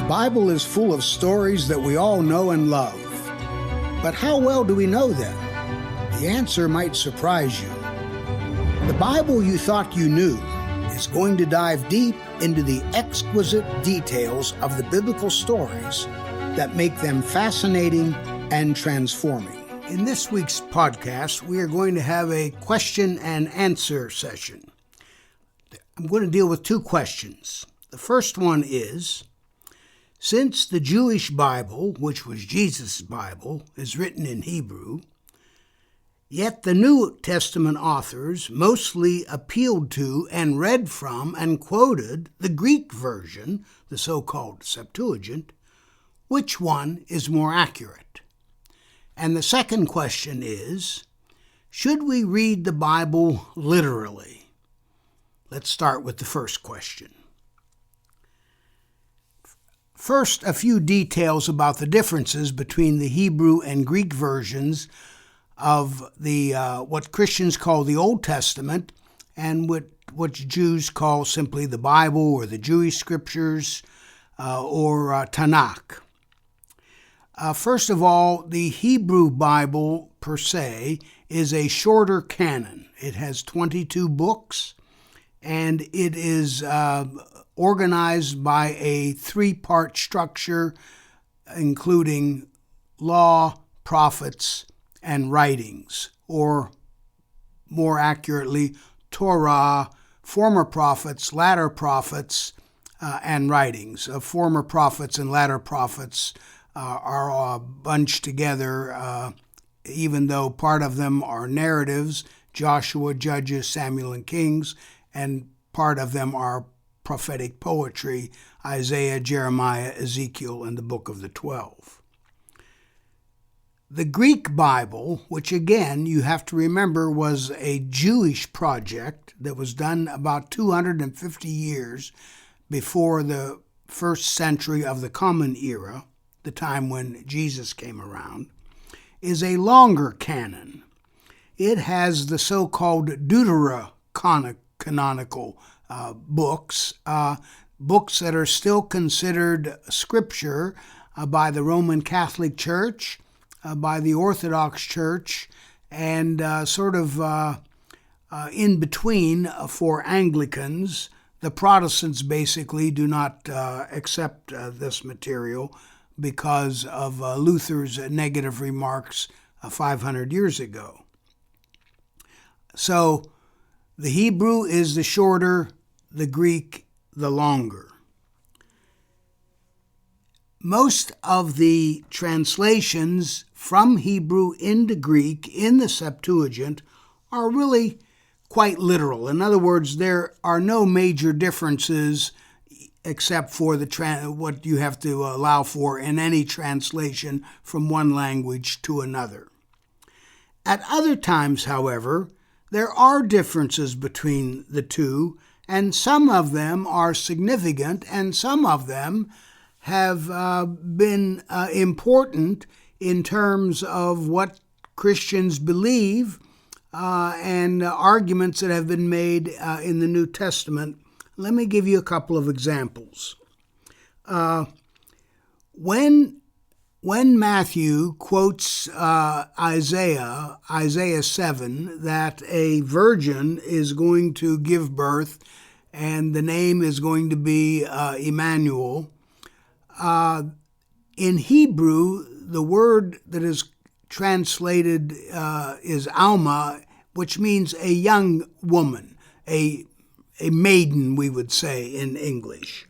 Bible is full of stories that we all know and love. But how well do we know them? The answer might surprise you. The Bible you thought you knew is going to dive deep into the exquisite details of the biblical stories that make them fascinating and transforming. In this week's podcast, we are going to have a question and answer session. I'm going to deal with two questions. The first one is, since the Jewish Bible, which was Jesus' Bible, is written in Hebrew, yet the New Testament authors mostly appealed to and read from and quoted the Greek version, the so-called Septuagint, which one is more accurate? And the second question is, should we read the Bible literally? Let's start with the first question. First, a few details about the differences between the Hebrew and Greek versions of the what Christians call the Old Testament and what Jews call simply the Bible or the Jewish Scriptures or Tanakh. First of all, the Hebrew Bible per se is a shorter canon. It has 22 books, and it is organized by a three-part structure, including law, prophets, and writings, or more accurately, Torah, former prophets, latter prophets, and writings. Former prophets and latter prophets are bunched together, even though part of them are narratives, Joshua, Judges, Samuel, and Kings, and part of them are prophetic poetry, Isaiah, Jeremiah, Ezekiel, and the Book of the 12. The Greek Bible, which again you have to remember was a Jewish project that was done about 250 years before the first century of the Common Era, the time when Jesus came around, is a longer canon. It has the so-called deuterocanonical books that are still considered scripture by the Roman Catholic Church, by the Orthodox Church, and in between for Anglicans. The Protestants basically do not accept this material because of Luther's negative remarks 500 years ago. So the Hebrew is the shorter, the Greek the longer. Most of the translations from Hebrew into Greek in the Septuagint are really quite literal. In other words, there are no major differences except for what you have to allow for in any translation from one language to another. At other times, however, there are differences between the two, and some of them are significant, and some of them have been important in terms of what Christians believe and arguments that have been made in the New Testament. Let me give you a couple of examples. When Matthew quotes Isaiah 7, that a virgin is going to give birth and the name is going to be Emmanuel, in Hebrew, the word that is translated is Alma, which means a young woman, a maiden, we would say in English.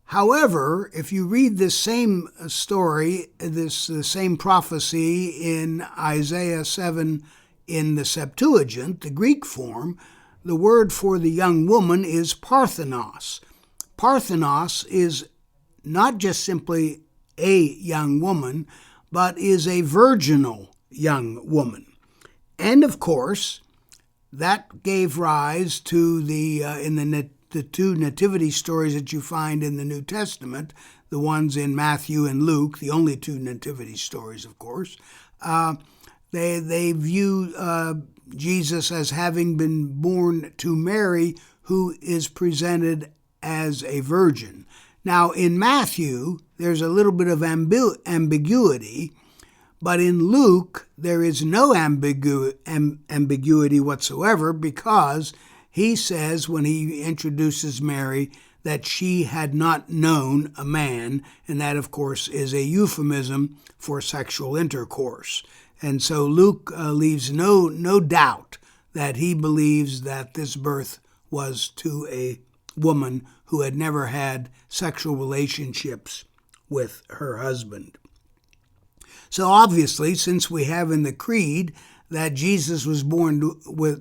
However, if you read this same story, the same prophecy in Isaiah 7 in the Septuagint, the Greek form, the word for the young woman is Parthenos. Parthenos is not just simply a young woman, but is a virginal young woman. And of course, that gave rise to the two nativity stories that you find in the New Testament, the ones in Matthew and Luke, the only two nativity stories, of course. They view Jesus as having been born to Mary, who is presented as a virgin. Now, in Matthew, there's a little bit of ambiguity, but in Luke, there is no ambiguity whatsoever, because he says, when he introduces Mary, that she had not known a man, and that, of course, is a euphemism for sexual intercourse. And so Luke leaves no doubt that he believes that this birth was to a woman who had never had sexual relationships with her husband. So obviously, since we have in the Creed that Jesus was born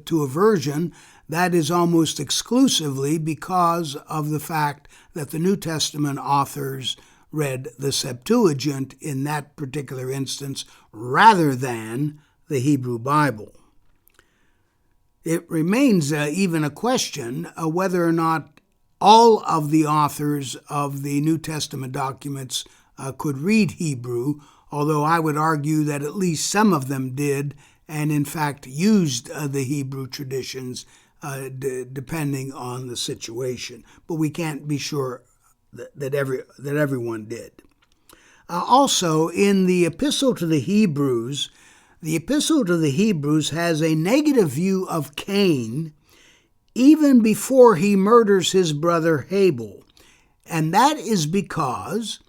to a virgin, that is almost exclusively because of the fact that the New Testament authors read the Septuagint in that particular instance rather than the Hebrew Bible. It remains even a question whether or not all of the authors of the New Testament documents could read Hebrew, although I would argue that at least some of them did, and in fact used the Hebrew traditions depending on the situation. But we can't be sure that everyone did. Also, in the Epistle to the Hebrews has a negative view of Cain even before he murders his brother Abel. And that is because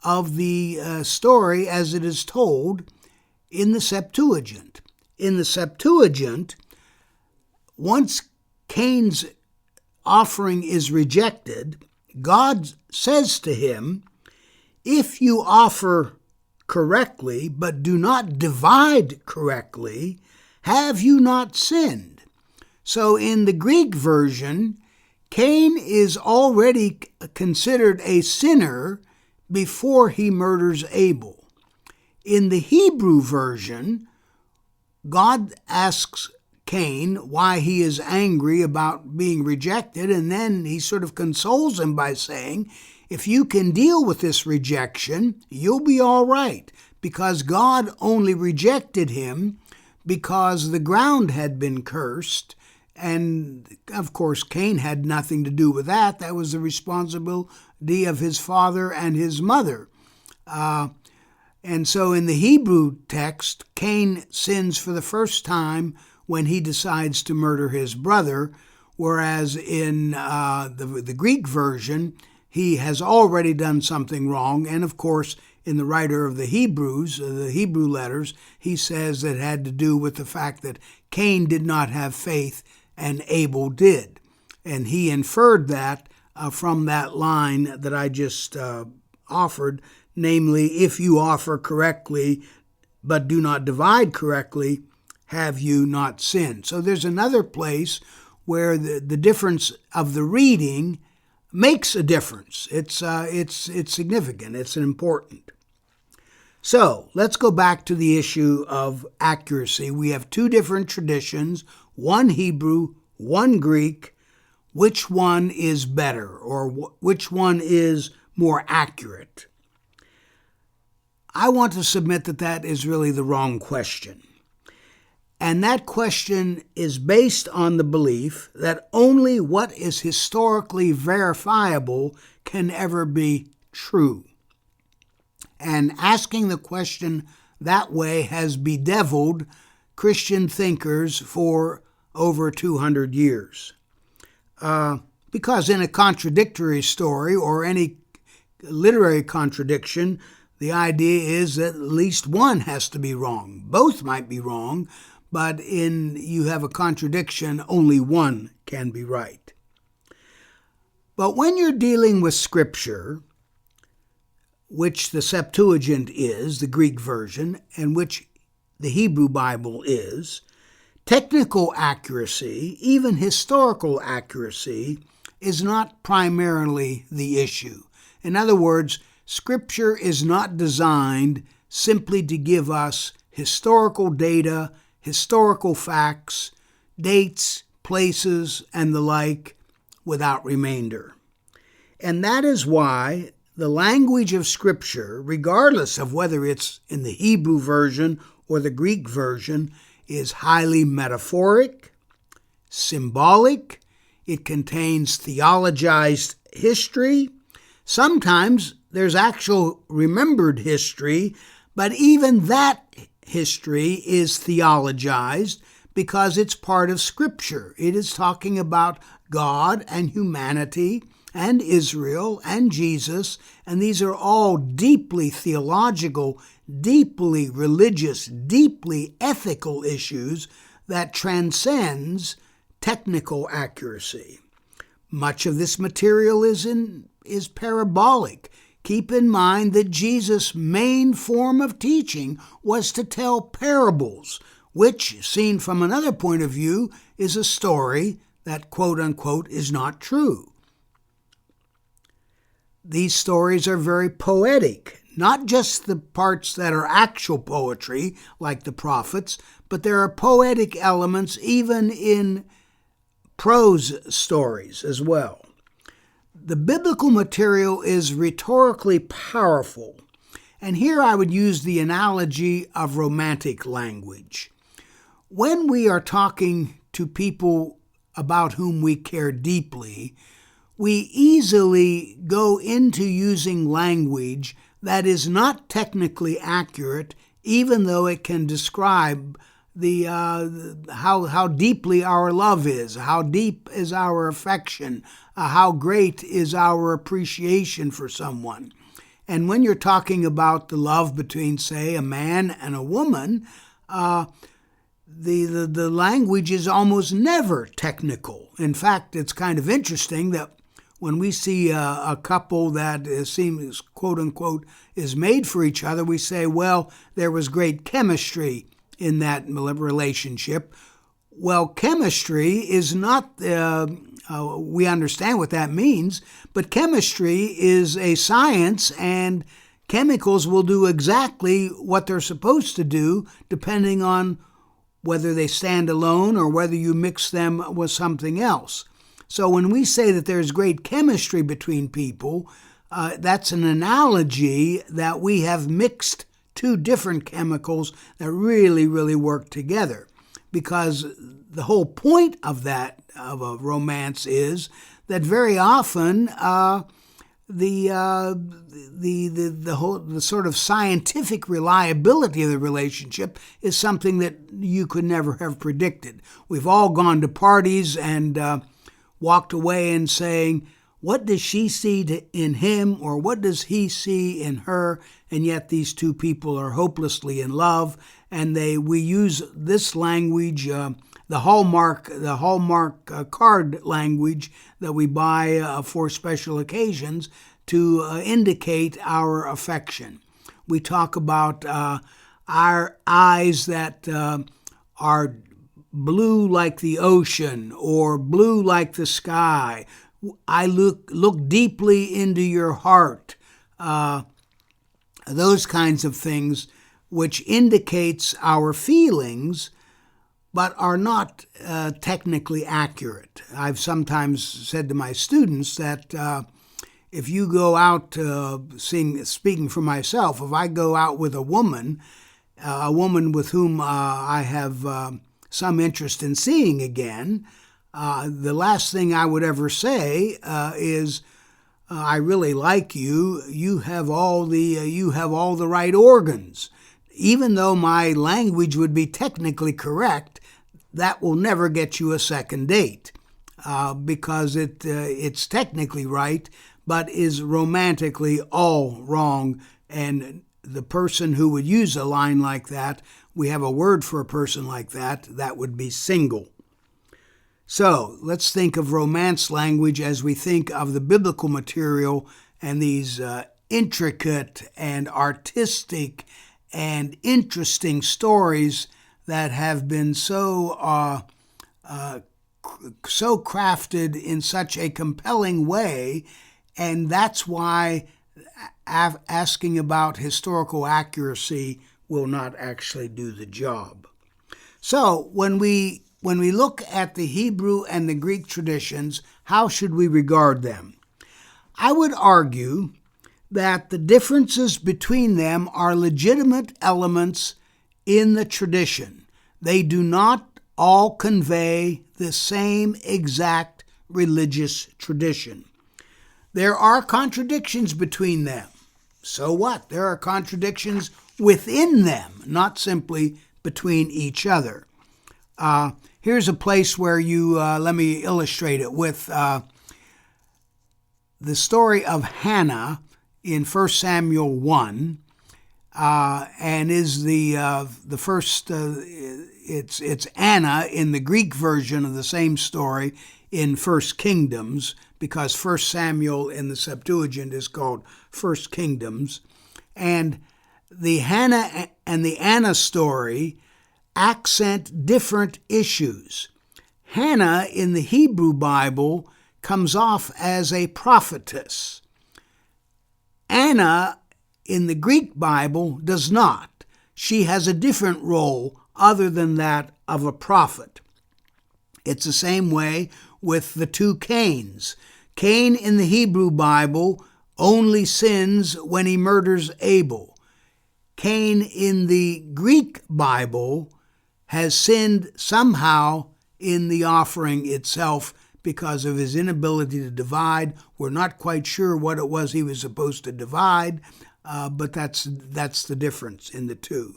of the story as it is told in the Septuagint. In the Septuagint, once Cain's offering is rejected, God says to him, "If you offer correctly, but do not divide correctly, have you not sinned?" So in the Greek version, Cain is already considered a sinner before he murders Abel. In the Hebrew version, God asks Cain why he is angry about being rejected, and then he sort of consoles him by saying, if you can deal with this rejection, you'll be all right, because God only rejected him because the ground had been cursed, and of course Cain had nothing to do with that. That was the responsibility of his father and his mother. And so in the Hebrew text, Cain sins for the first time when he decides to murder his brother, whereas in the Greek version, he has already done something wrong. And of course, in the writer of the Hebrews, the Hebrew letters, he says that it had to do with the fact that Cain did not have faith and Abel did. And he inferred that from that line that I just offered, namely, if you offer correctly but do not divide correctly, have you not sinned? So there's another place where the difference of the reading makes a difference. It's significant. It's important. So let's go back to the issue of accuracy. We have two different traditions, one Hebrew, one Greek. Which one is better, or which one is more accurate? I want to submit that that is really the wrong question. And that question is based on the belief that only what is historically verifiable can ever be true. And asking the question that way has bedeviled Christian thinkers for over 200 years. Because in a contradictory story or any literary contradiction, the idea is that at least one has to be wrong. Both might be wrong, but you have a contradiction, only one can be right. But when you're dealing with Scripture, which the Septuagint is, the Greek version, and which the Hebrew Bible is, technical accuracy, even historical accuracy, is not primarily the issue. In other words, Scripture is not designed simply to give us historical data, historical facts, dates, places, and the like without remainder. And that is why the language of Scripture, regardless of whether it's in the Hebrew version or the Greek version, is highly metaphoric, symbolic. It contains theologized history, Sometimes there's actual remembered history, but even that history is theologized because it's part of Scripture. It is talking about God and humanity and Israel and Jesus, and these are all deeply theological, deeply religious, deeply ethical issues that transcends technical accuracy. Much of this material is parabolic. Keep in mind that Jesus' main form of teaching was to tell parables, which, seen from another point of view, is a story that, quote-unquote, is not true. These stories are very poetic, not just the parts that are actual poetry, like the prophets, but there are poetic elements even in prose stories as well. The biblical material is rhetorically powerful, and here I would use the analogy of romantic language. When we are talking to people about whom we care deeply, we easily go into using language that is not technically accurate, even though it can describe how deeply our love is, how deep is our affection, how great is our appreciation for someone. And when you're talking about the love between, say, a man and a woman, the language is almost never technical. In fact, it's kind of interesting that when we see a couple that seems, quote-unquote, is made for each other, we say, well, there was great chemistry in that relationship. Well, chemistry is not, we understand what that means, but chemistry is a science, and chemicals will do exactly what they're supposed to do, depending on whether they stand alone or whether you mix them with something else. So when we say that there's great chemistry between people, that's an analogy that we have mixed two different chemicals that really, really work together. Because the whole point of a romance is that very often the sort of scientific reliability of the relationship is something that you could never have predicted. We've all gone to parties and walked away and saying, what does she see in him, or what does he see in her? And yet these two people are hopelessly in love, and we use this language, the Hallmark card language that we buy for special occasions to indicate our affection. We talk about our eyes that are blue like the ocean or blue like the sky. I look deeply into your heart. Those kinds of things which indicates our feelings but are not technically accurate. I've sometimes said to my students that if you go out, speaking for myself, if I go out with a woman with whom I have some interest in seeing again, the last thing I would ever say is, "I really like you. You have all the right organs." Even though my language would be technically correct, that will never get you a second date because it's technically right, but is romantically all wrong. And the person who would use a line like that, we have a word for a person like that would be single. So let's think of romance language as we think of the biblical material and these intricate and artistic and interesting stories that have been so crafted in such a compelling way, and that's why asking about historical accuracy will not actually do the job. So when we look at the Hebrew and the Greek traditions, how should we regard them? I would argue that the differences between them are legitimate elements in the tradition. They do not all convey the same exact religious tradition. There are contradictions between them. So what? There are contradictions within them, not simply between each other. Here's a place where let me illustrate it with the story of Hannah in 1 Samuel 1, and is the first, it's Anna in the Greek version of the same story in 1 Kingdoms, because 1 Samuel in the Septuagint is called 1 Kingdoms. And the Hannah and the Anna story accent different issues. Hannah in the Hebrew Bible comes off as a prophetess. Anna in the Greek Bible does not. She has a different role other than that of a prophet. It's the same way with the two Cains. Cain in the Hebrew Bible only sins when he murders Abel. Cain in the Greek Bible has sinned somehow in the offering itself because of his inability to divide. We're not quite sure what it was he was supposed to divide, but that's the difference in the two.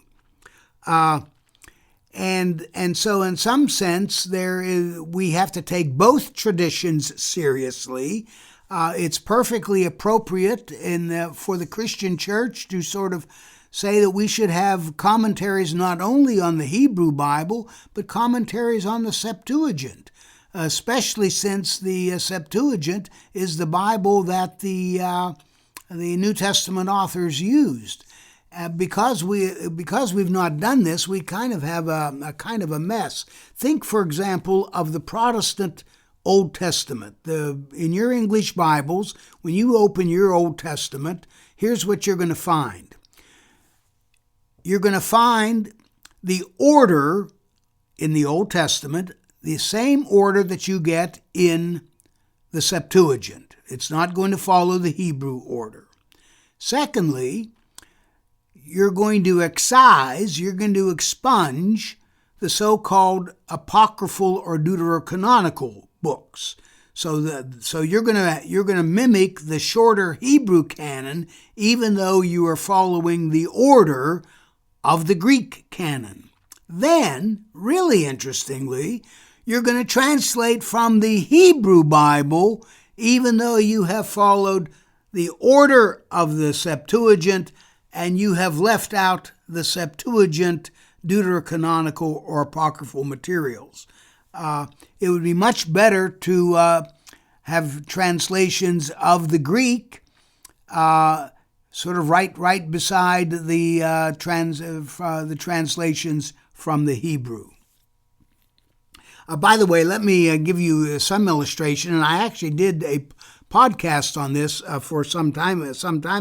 And so in some sense, we have to take both traditions seriously. It's perfectly appropriate for the Christian church to sort of say that we should have commentaries not only on the Hebrew Bible, but commentaries on the Septuagint, especially since the Septuagint is the Bible that the New Testament authors used. Because we've not done this, we kind of have a kind of a mess. Think, for example, of the Protestant Old Testament. In your English Bibles, when you open your Old Testament, here's what you're going to find. You're going to find the order in the Old Testament, the same order that you get in the Septuagint. It's not going to follow the Hebrew order. Secondly, you're going to excise, you're going to expunge the so-called apocryphal or deuterocanonical books. So you're going to mimic the shorter Hebrew canon, even though you are following the order of the Greek canon. Then, really interestingly, you're going to translate from the Hebrew Bible, even though you have followed the order of the Septuagint, and you have left out the Septuagint deuterocanonical or apocryphal materials. It would be much better to have translations of the Greek sort of right beside the translations from the Hebrew. By the way, let me give you some illustration, and I actually did a podcast on this for some time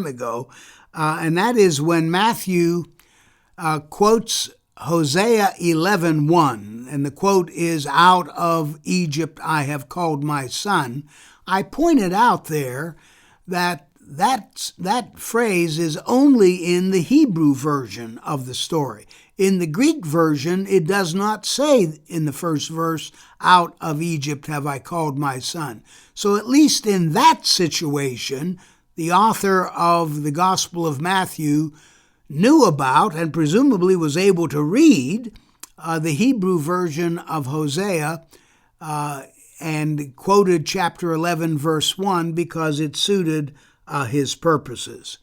ago, and that is when Matthew quotes Hosea 11:1, and the quote is, "Out of Egypt I have called my son." I pointed out there that phrase is only in the Hebrew version of the story. In the Greek version, it does not say in the first verse, "Out of Egypt have I called my son." So at least in that situation, the author of the Gospel of Matthew knew about and presumably was able to read the Hebrew version of Hosea and quoted chapter 11, verse 1, because it suited his purposes.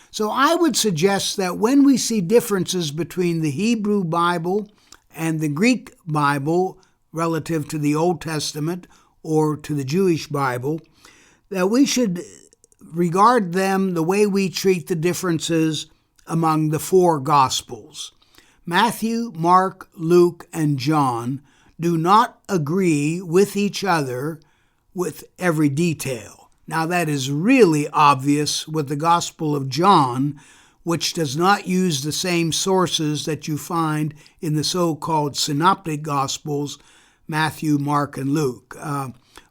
So I would suggest that when we see differences between the Hebrew Bible and the Greek Bible relative to the Old Testament or to the Jewish Bible, that we should regard them the way we treat the differences among the four Gospels. Matthew, Mark, Luke, and John do not agree with each other with every detail. Now, that is really obvious with the Gospel of John, which does not use the same sources that you find in the so-called synoptic Gospels, Matthew, Mark, and Luke.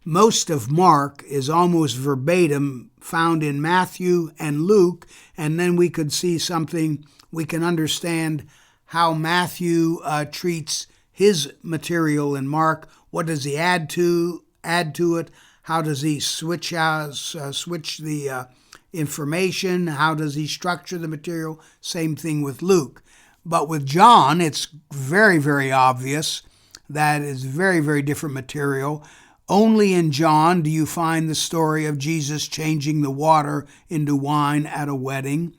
Most of Mark is almost verbatim found in Matthew and Luke, and then we could see something, we can understand how Matthew treats his material in Mark. What does he add to it? How does he switch the information? How does he structure the material? Same thing with Luke. But with John, it's very, very obvious that it's very, very different material. Only in John do you find the story of Jesus changing the water into wine at a wedding.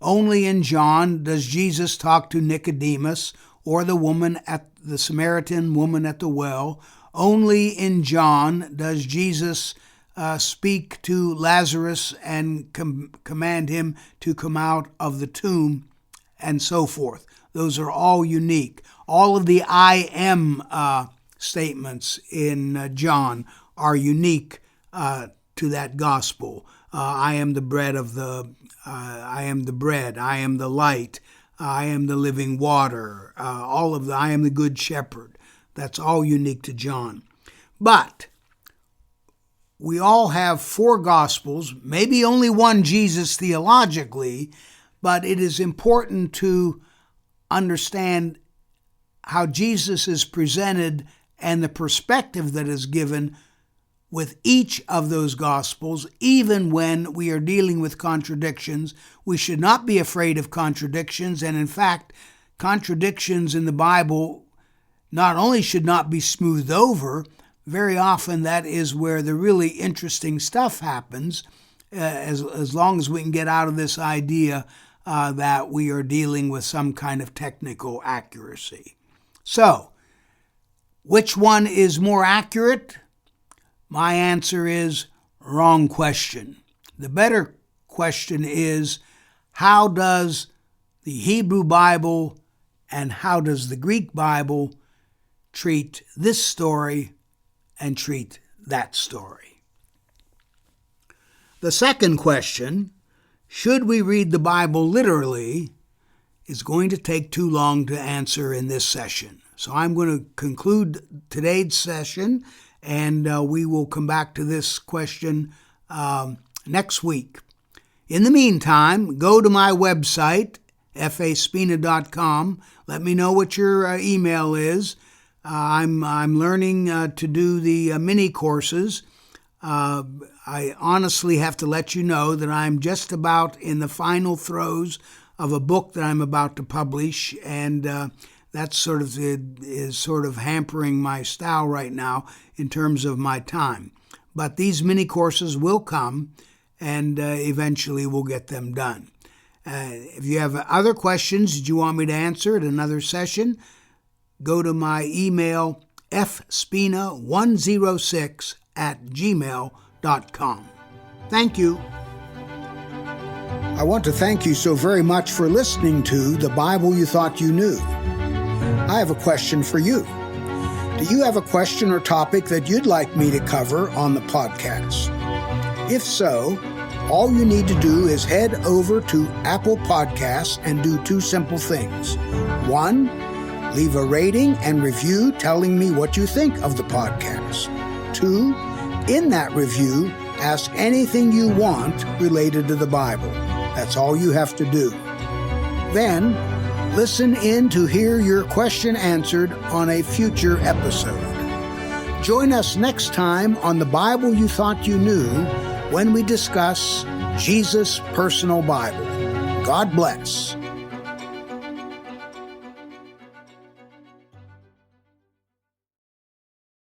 Only in John does Jesus talk to Nicodemus or the Samaritan woman at the well. Only in John does Jesus speak to Lazarus and command him to come out of the tomb, and so forth. Those are all unique. All of the I am statements in John are unique to that gospel. I am the bread I am the bread, I am the light, I am the living water, I am the good shepherd. That's all unique to John. But we all have 4 Gospels, maybe only one Jesus theologically, but it is important to understand how Jesus is presented and the perspective that is given with each of those Gospels, even when we are dealing with contradictions. We should not be afraid of contradictions, and in fact, contradictions in the Bible not only should not be smoothed over, very often that is where the really interesting stuff happens, as long as we can get out of this idea that we are dealing with some kind of technical accuracy. So, which one is more accurate? My answer is wrong question. The better question is, how does the Hebrew Bible and how does the Greek Bible treat this story and treat that story? The second question, should we read the Bible literally, is going to take too long to answer in this session. So I'm going to conclude today's session, and we will come back to this question next week. In the meantime, go to my website, faspina.com. Let me know what your email is. I'm learning to do the mini courses. I honestly have to let you know that I'm just about in the final throes of a book that I'm about to publish, and that is sort of hampering my style right now in terms of my time. But these mini courses will come, and eventually we'll get them done. If you have other questions that you want me to answer at another session, go to my email, fspina106@gmail.com. Thank you. I want to thank you so very much for listening to The Bible You Thought You Knew. I have a question for you. Do you have a question or topic that you'd like me to cover on the podcast? If so, all you need to do is head over to Apple Podcasts and do 2 simple things. 1, leave a rating and review telling me what you think of the podcast. 2, in that review, ask anything you want related to the Bible. That's all you have to do. Then, listen in to hear your question answered on a future episode. Join us next time on The Bible You Thought You Knew when we discuss Jesus' personal Bible. God bless.